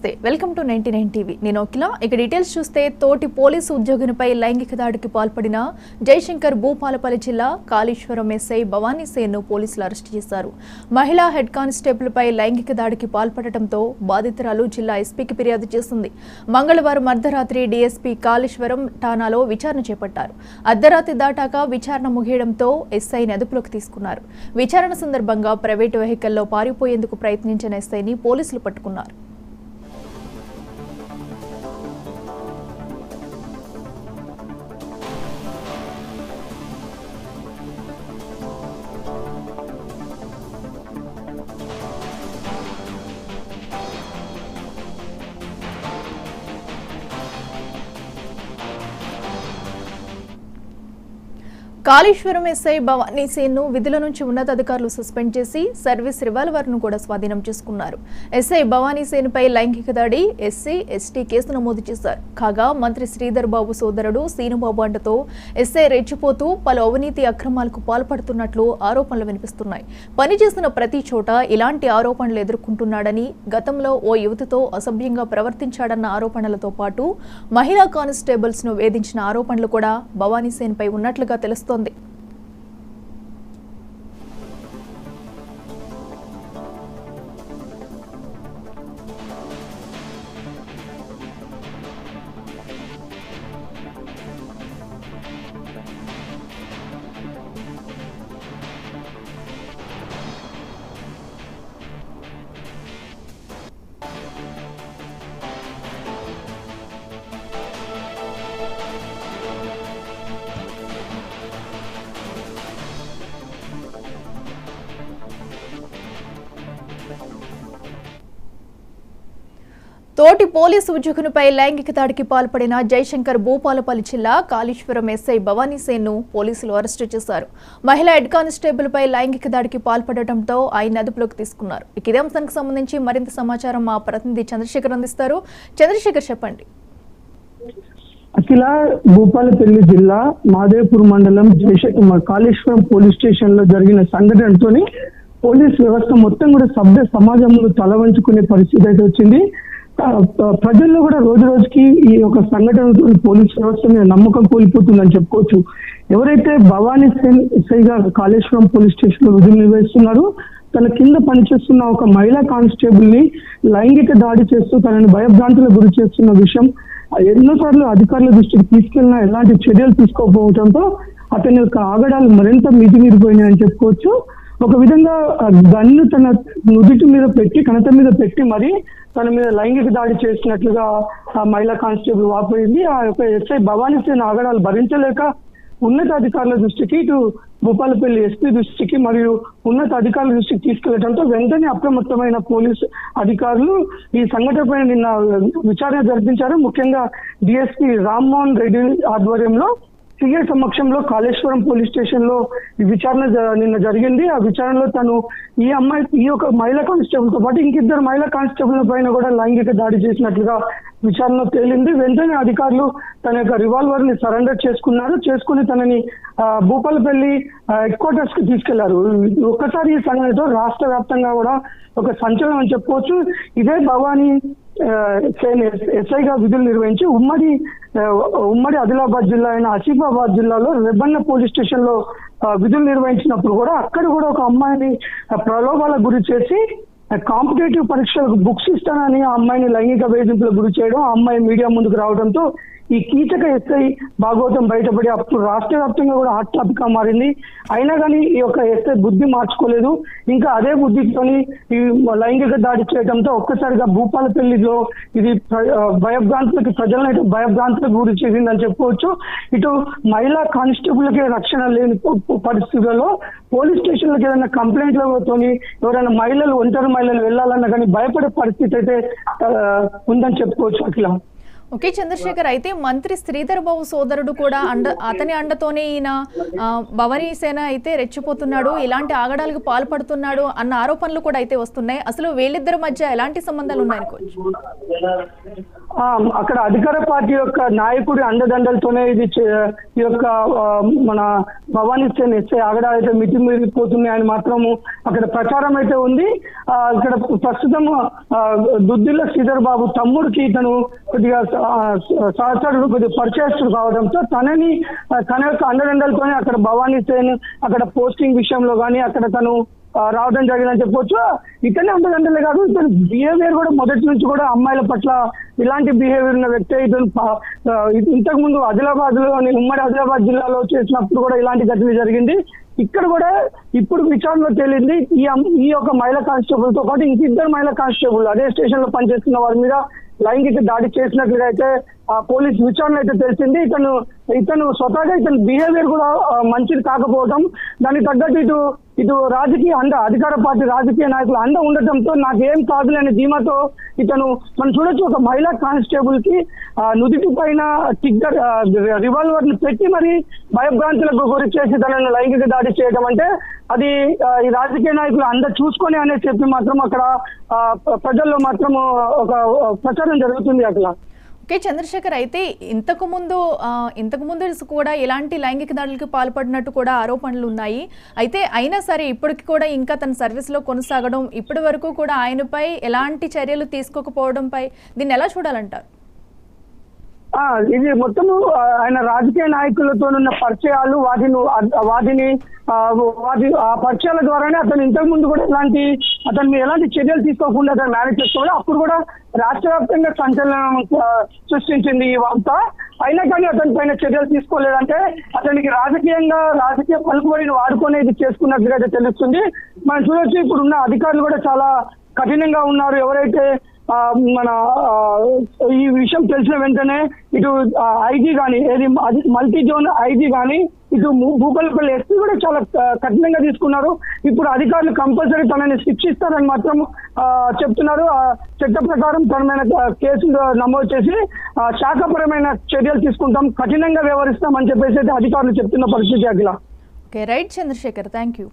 నమస్తే welcome to 99 TV నేను అఖిల ఇక డీటెయిల్స్ చూస్తే తోటి పోలీసు ఉద్యోగినిపై లైంగిక దాడికి పాల్పడిన జయశంకర్ భూపాలపల్లి జిల్లా కాళేశ్వరం ఎస్ఐ భవానీ సేన్ను పోలీసులు అరెస్ట్ చేశారు. మహిళా హెడ్ కానిస్టేబుల్ పై లైంగిక దాడికి పాల్పడటంతో బాధితురాలు జిల్లా ఎస్పీకి ఫిర్యాదు చేసింది. మంగళవారం అర్ధరాత్రి డీఎస్పీ కాళేశ్వరం ఠాణాలో విచారణ చేపట్టారు. అర్ధరాత్రి దాటాక విచారణ ముగియడంతో ఎస్ఐని అదుపులోకి తీసుకున్నారు. విచారణ సందర్భంగా ప్రైవేటు వెహికల్లో పారిపోయేందుకు ప్రయత్నించిన ఎస్ఐని పోలీసులు పట్టుకున్నారు. కాళేశ్వరం ఎస్ఐ భవానీ సేన్ను విధుల నుంచి ఉన్నతాధికారులు సస్పెండ్ చేసి సర్వీస్ రివాల్వర్ను కూడా స్వాధీనం చేసుకున్నారు. ఎస్ఐ భవానీ సేన్పై లైంగిక దాడి ఎస్సీ ఎస్టీ కేసు నమోదు చేశారు. కాగా మంత్రి శ్రీధర్ బాబు సోదరుడు సీనుబాబు అంటతో ఎస్ఐ రెచ్చిపోతూ పలు అవినీతి అక్రమాలకు పాల్పడుతున్నట్లు ఆరోపణలు వినిపిస్తున్నాయి. పనిచేస్తున్న ప్రతి చోట ఇలాంటి ఆరోపణలు ఎదుర్కొంటున్నాడని, గతంలో ఓ యువతితో అసభ్యంగా ప్రవర్తించాడన్న ఆరోపణలతో పాటు మహిళా కానిస్టేబుల్స్ ను వేధించిన ఆరోపణలు కూడా భవానీ సేన్ పై ఉన్నట్లుగా తెలుస్తోంది. తోటి పోలీసు ఉద్యోగినిపై లైంగిక దాడికి పాల్పడిన జయశంకర్ భూపాలపల్లి జిల్లా కాళేశ్వరం ఎస్ఐ భవానీ సేన్ను పోలీసులు అరెస్టు చేశారు. మహిళా హెడ్ కానిస్టేబుల్ పై లైంగిక దాడికి పాల్పడటంతో ఆయన అదుపులోకి తీసుకున్నారు. ఇదే అంశానికి సంబంధించి మరింత సమాచారం మా ప్రతినిధి చంద్రశేఖర్ అందిస్తారు. చంద్రశేఖర్, చెప్పండి. అఖిల, భూపాలపల్లి జిల్లా మాదేపూర్ మండలం కాళేశ్వరం పోలీస్ స్టేషన్ లో జరిగిన సంఘటనతో పోలీస్ వ్యవస్థ మొత్తం కూడా సభ్య సమాజంలో తల వంచుకునే పరిస్థితి అయితే వచ్చింది. ప్రజల్లో కూడా రోజు రోజుకి ఈ యొక్క సంఘటనతో పోలీస్ వ్యవస్థ మీద నమ్మకం కోల్పోతుందని చెప్పుకోవచ్చు. ఎవరైతే భవానీ సేన్ ఎస్ఐగా కాళేశ్వరం పోలీస్ స్టేషన్ లో విధులు నిర్వహిస్తున్నారో తన కింద పనిచేస్తున్న ఒక మహిళా కానిస్టేబుల్ ని లైంగిక దాడి చేస్తూ తనని భయభ్రాంతులకు గురి చేస్తున్న విషయం ఎన్నోసార్లు అధికారుల దృష్టికి తీసుకెళ్లినా ఎలాంటి చర్యలు తీసుకోకపోవడంతో అతని యొక్క ఆగడాలు మరింత మితిమీరిపోయినాయని చెప్పుకోవచ్చు. ఒక విధంగా గన్ను తన నుదుటి మీద పెట్టి కణత మీద పెట్టి మరి తన మీద లైంగిక దాడి చేసినట్లుగా ఆ మహిళా కానిస్టేబుల్ వాపోయింది. ఆ యొక్క ఎస్ఐ భవానీ సేన్ ఆగడాలు భరించలేక ఉన్నతాధికారుల దృష్టికి, ఇటు భూపాలపల్లి ఎస్పీ దృష్టికి మరియు ఉన్నత అధికారుల దృష్టికి తీసుకెళ్లడంతో వెంటనే అప్రమత్తమైన పోలీసు అధికారులు ఈ సంఘటనపై నిన్న విచారణ జరిపించారు. ముఖ్యంగా డిఎస్పీ రామ్మోహన్ రెడ్డి ఆధ్వర్యంలో సిఐ సమక్షంలో కాళేశ్వరం పోలీస్ స్టేషన్ లో ఈ విచారణ నిన్న జరిగింది. ఆ విచారణలో తను ఈ యొక్క మహిళా కానిస్టేబుల్ తో పాటు ఇంకిద్దరు మహిళా కానిస్టేబుల్ పైన కూడా లైంగిక దాడి చేసినట్లుగా విచారణలో తేలింది. వెంటనే అధికారులు తన యొక్క రివాల్వర్ ని సరెండర్ చేసుకుని తనని భూపాలపల్లి హెడ్ క్వార్టర్స్ కి తీసుకెళ్లారు. ఒక్కసారి ఈ సంఘటనతో రాష్ట్ర వ్యాప్తంగా కూడా ఒక సంచలనం అని చెప్పుకోవచ్చు. ఇదే భవానీ సేన్ ఎస్ఐగా విధులు నిర్వహించి ఉమ్మడి ఆదిలాబాద్ జిల్లా అయిన ఆసిఫాబాద్ జిల్లాలో రెబ్బన్న పోలీస్ స్టేషన్ లో విధులు నిర్వహించినప్పుడు కూడా అక్కడ కూడా ఒక అమ్మాయిని ప్రలోభాలకు గురి చేసి కాంపిటేటివ్ పరీక్షలకు బుక్స్ ఇస్తానని ఆ అమ్మాయిని లైంగిక వేధింపులకు గురి చేయడం, ఆ అమ్మాయి మీడియా ముందుకు రావడంతో ఈ కీచక ఎస్ఐ భాగవతం బయటపడి అప్పుడు రాష్ట్ర వ్యాప్తంగా కూడా హాట్ టాపిక్ గా మారింది. అయినా కానీ ఈ యొక్క ఎస్ఐ బుద్ధి మార్చుకోలేదు. ఇంకా అదే బుద్ధితోని ఈ లైంగిక దాడి చేయడంతో ఒక్కసారిగా భూపాలపల్లిలో ఇది ప్రజలను భయభ్రాంతులకు గురి చేసిందని చెప్పుకోవచ్చు. ఇటు మహిళా కానిస్టేబుల్కే రక్షణ లేని పరిస్థితులలో పోలీస్ స్టేషన్లకు ఏదైనా కంప్లైంట్లతోని ఎవరైనా ఒంటరి మహిళలు వెళ్లాలన్నా కానీ భయపడే పరిస్థితి అయితే ఉందని చెప్పుకోవచ్చు. అఖిల, ఓకే చంద్రశేఖర్, అయితే మంత్రి శ్రీధర్ బాబు సోదరుడు కూడా అతని అండతోనే ఈయన భవానీ సేన అయితే రెచ్చిపోతున్నాడు, ఇలాంటి ఆగడాలకు పాల్పడుతున్నాడు అన్న ఆరోపణలు కూడా అయితే వస్తున్నాయి. అసలు వీళ్ళిద్దరి మధ్య ఎలాంటి సంబంధాలు ఉన్నాయనుకోవచ్చు? అక్కడ అధికార పార్టీ యొక్క నాయకుడి అండదండలతోనే ఈ యొక్క మన భవానీ సేన్ ఎస్ఐ ఆగడాలు అయితే మితిమీరిపోతున్నాయని మాత్రము అక్కడ ప్రచారం అయితే ఉంది. ఇక్కడ ప్రస్తుతం దుద్దిల్ల శ్రీధర్ బాబు తమ్ముడికి ఇతను కొద్దిగా సహచరుడు కొద్దిగా పరిచయస్తుడు కావడంతో తన యొక్క అండదండలతోనే అక్కడ భవానీ సేన్ అక్కడ పోస్టింగ్ విషయంలో కానీ అక్కడ తను రావడం జరిగిందని చెప్పొచ్చు. ఇతనే అండదండలే కాదు, ఇతను బిహేవియర్ కూడా మొదటి నుంచి కూడా అమ్మాయిల పట్ల ఇలాంటి బిహేవియర్ ఉన్న వ్యక్తి. ఇతను ఇంతకు ముందు ఉమ్మడి ఆదిలాబాద్ జిల్లాలో చేసినప్పుడు కూడా ఇలాంటి ఘటన జరిగింది. ఇక్కడ కూడా ఇప్పుడు విచారణలో తేలింది ఈ యొక్క మహిళా కానిస్టేబుల్ తో పాటు ఇంకిద్దరు మహిళా కానిస్టేబుల్ అదే స్టేషన్ లో పనిచేస్తున్న వారి మీద లైంగిక దాడి చేసినట్లుగా అయితే పోలీస్ విచారణ అయితే తెలిసింది. ఇతను స్వతహాగా ఇతని బిహేవియర్ కూడా మంచిది కాకపోవడం, దానికి తగ్గట్టు ఇటు రాజకీయ అధికార పార్టీ రాజకీయ నాయకులు అండ ఉండటంతో నాకేం కాదులే అనే ధీమాతో ఇతను మనం చూడొచ్చు, ఒక మహిళా కానిస్టేబుల్ కి నుదిటి పైన టిగ్గర్ రివాల్వర్ ని పెట్టి మరి భయభ్రాంతులకు గురి చేసి తనను లైంగిక దాడి చేయడం అంటే అది ఈ రాజకీయ నాయకులు అంద చూసుకొని అనే చెప్పి మాత్రం అక్కడ ప్రజల్లో మాత్రం ఒక ప్రచారం జరుగుతుంది అట్లా. ఓకే చంద్రశేఖర్, అయితే ఇంతకు ముందు కూడా ఇలాంటి లైంగిక దాడులకు పాల్పడినట్టు కూడా ఆరోపణలు ఉన్నాయి. అయితే అయినా సరే ఇప్పటికి కూడా ఇంకా తన సర్వీస్లో కొనసాగడం, ఇప్పటి వరకు కూడా ఆయనపై ఎలాంటి చర్యలు తీసుకోకపోవడంపై దీన్ని ఎలా చూడాలంటారు? ఇది మొత్తము ఆయన రాజకీయ నాయకులతో ఉన్న పరిచయాలు, వాటిని ఆ పరిచయాల ద్వారానే అతను ఇంతకు ముందు కూడా అతని మీద ఎలాంటి చర్యలు తీసుకోకుండా అతను మేనేజ్ చేసుకోవాలి. అప్పుడు కూడా రాష్ట్ర వ్యాప్తంగా సంచలనం సృష్టించింది ఈ వార్త. అయినా కానీ అతని పైన చర్యలు తీసుకోలేదంటే అతనికి రాజకీయ పలుకుబడిని వాడుకొని ఇది చేసుకున్నట్లుగా అయితే తెలుస్తుంది. మనం చూడొచ్చు, ఇప్పుడున్న అధికారులు కూడా చాలా కఠినంగా ఉన్నారు. ఎవరైతే మన ఈ విషయం తెలిసిన వెంటనే ఇటు ఐజీ కానీ మల్టీ జోన్ ఐజీ కానీ ఇటు భూపాలపల్లి ఎస్పీ కూడా చాలా కఠినంగా తీసుకున్నారు. ఇప్పుడు అధికారులు కంపల్సరీ తనని శిక్షిస్తారని మాత్రం చెప్తున్నారు. చట్ట ప్రకారం తనమైన కేసులు నమోదు చేసి శాఖపరమైన చర్యలు తీసుకుంటాం, కఠినంగా వ్యవహరిస్తాం అని చెప్పేసి అధికారులు చెప్తున్న పరిస్థితి అఖిల. Okay right Chandrashekar, thank you.